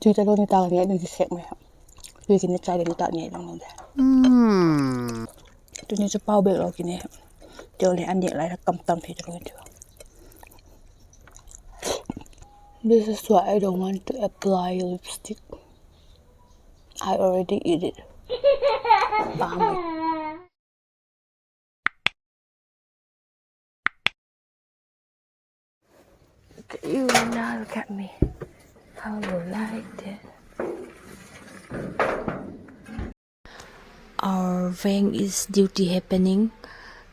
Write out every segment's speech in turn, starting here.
Chứ cho đôi người ta nghe đừng sẽ mày vì cái này trái để người ta nghe luôn rồi tôi nên cho bao bể rồi cái này chờ lại ăn nhẹ lại là cầm tầm thì cho đôi được. This is why I don't want to apply lipstick. I already eat it. Look at you now, look at me. How you like it? Our van is duty happening.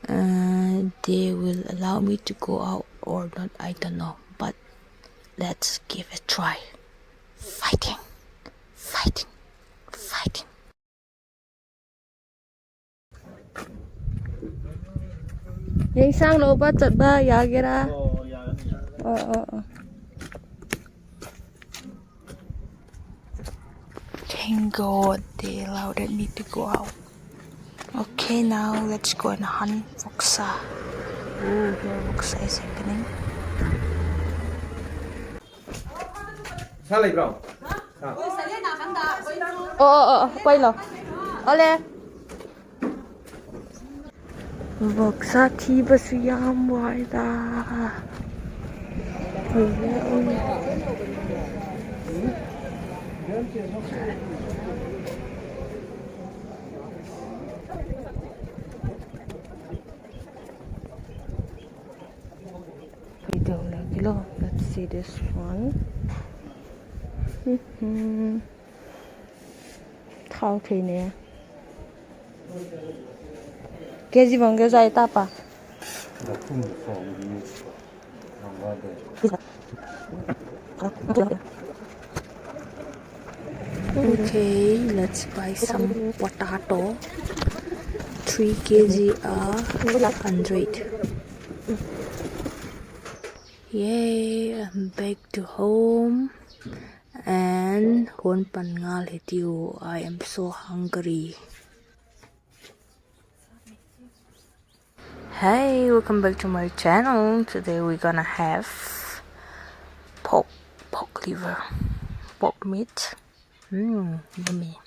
They will allow me to go out or not, I don't know. But let's give it a try. Fighting, fighting, fighting. Yang sang lo ba chật ba ya gira. Thank God they allowed me to go out. Okay, now let's go and hunt Voksa. Oh, here Voksa is happening. Quay lo. Ole. Voksa thi ba su yam wai da. Let's see this one. Thao thì nè. Cái gì bằng cái dây ta pa? Okay, let's buy some potato. 3 kg are 100. Yay, I'm back to home. And hon pangal hitiu. I am so hungry. Hey, welcome back to my channel. Today we're gonna have pork liver, pork meat. Yummy.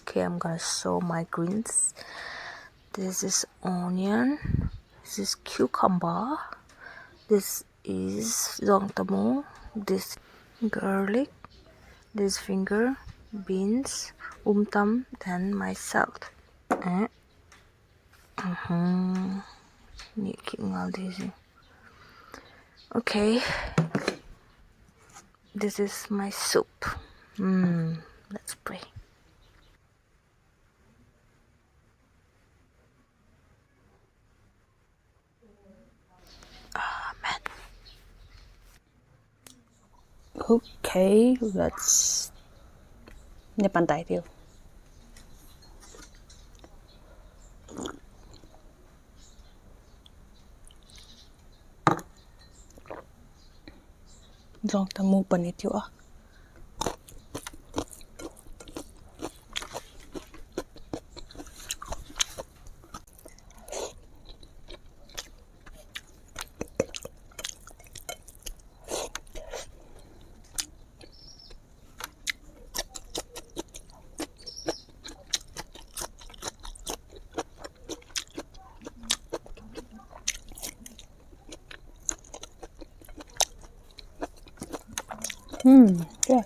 Okay, I'm gonna show my greens. This is onion. This is cucumber. This is dong tamu. This garlic. This finger, beans, tam, then my salt. Okay, this is my soup. Let's pray. Amen. Okay, let's pandai tiêu. Dong tamu panit tiêu ah. Good.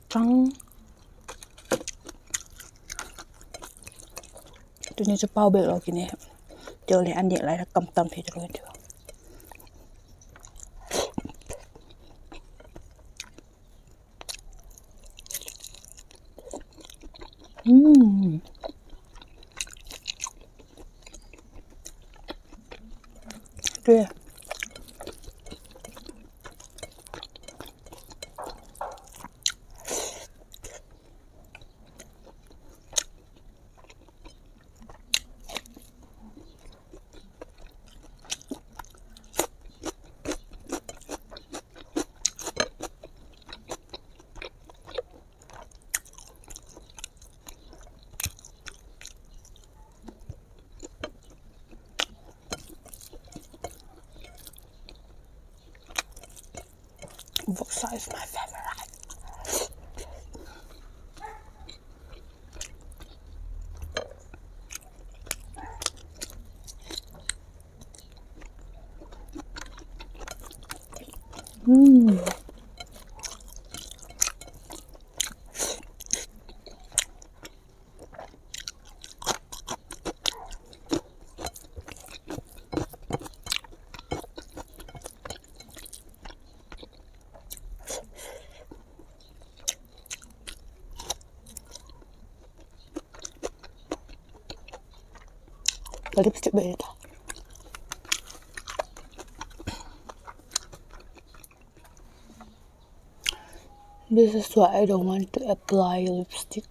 Trắng. Tôi nên cho bao bể rồi cái này chờ lại ăn nhẹ lại là cầm tầm thì cho đôi được. Good. Voksa is my favorite. The lipstick Baite. This is why I don't want to apply lipstick.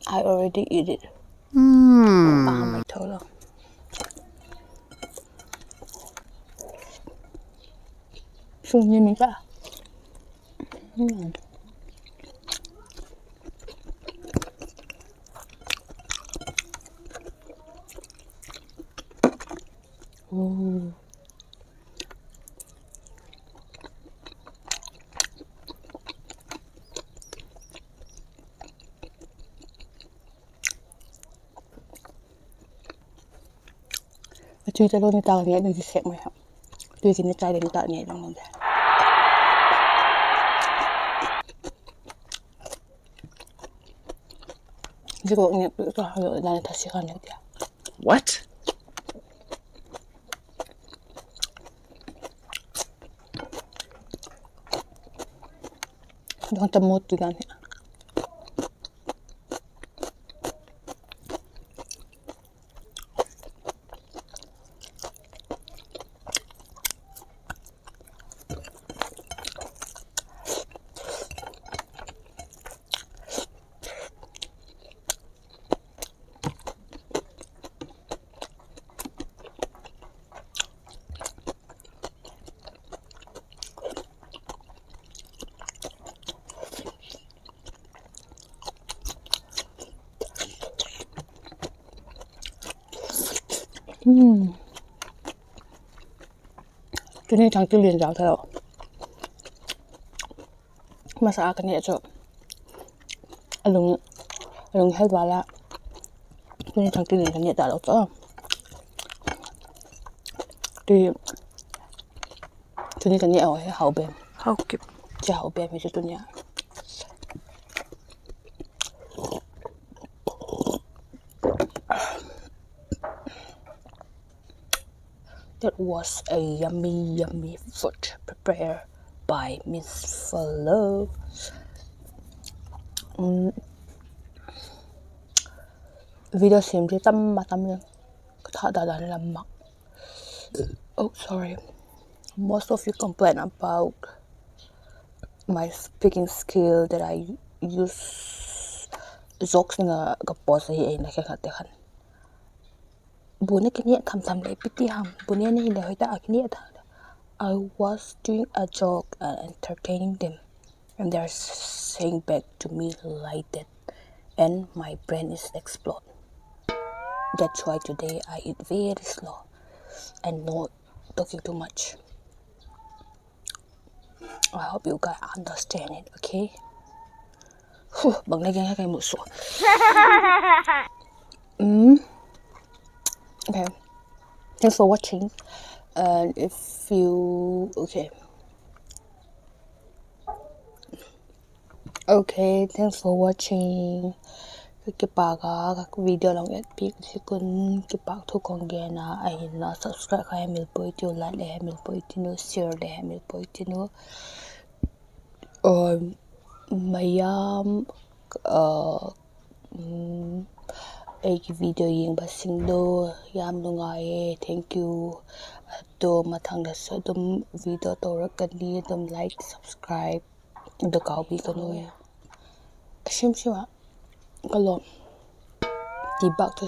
I already eat it. My total. 숭늉이가. Chui cho luôn tao nhảy đừng xẹt mày hả? Chui thì nó trai đừng tạo nhảy trong lòng thế. 지금 그냥 나는 다시 가는 거야. What? 너한테 못 두간 해. Cái này thằng tư liền giáo theo mà sao cái này cho alung hết vào là cái này thằng tư liền cái này đã được rồi thì cái này ở hậu bên How cute. chỉ hậu bên với cái này. That was a yummy food prepared by Miss Flo. Video xem thì tâm lên cái thợ đã làm mặc. Oh sorry. Most of you complain about my speaking skill that I use jokes nga kapos hi na ka khatehan. Bune kini tham le piti ham bune ni le hoita akini tha. I was doing a joke and entertaining them, and they're saying back to me like that, and my brain is explode. That's why today I eat very slow and not talking too much. I hope you guys understand it, okay? Bằng này cái một số. Okay. Thanks for watching. And if you okay, thanks for watching. Cái baga các video long et pic si kun cái bag thu con ge na ai na subscribe khai mil poi tu like le mil poi tu no share le mil poi tu no mayam ꯑꯩꯒꯤ video ꯌꯦꯡꯕꯁꯤꯡꯗꯣ ꯌꯥꯝ ꯅꯨꯡꯉꯥꯏꯌꯦ, thank you. ꯑꯗꯣ ꯃꯊꯪꯗꯁꯨ ꯑꯗꯨꯝ video ꯇꯧꯔꯛꯀꯅꯤ, ꯑꯗꯨꯝ like, subscribe ꯑꯗꯨ ꯀꯥꯎꯕꯤꯒꯅꯨ. ꯑꯁꯤꯝꯁꯤꯃ ꯀꯂꯣ ꯇꯤꯕꯥꯛꯇꯣ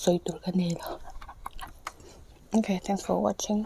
ꯁꯣꯏ ꯇꯨꯔꯀꯅꯤꯂꯣ. Okay, thanks for watching.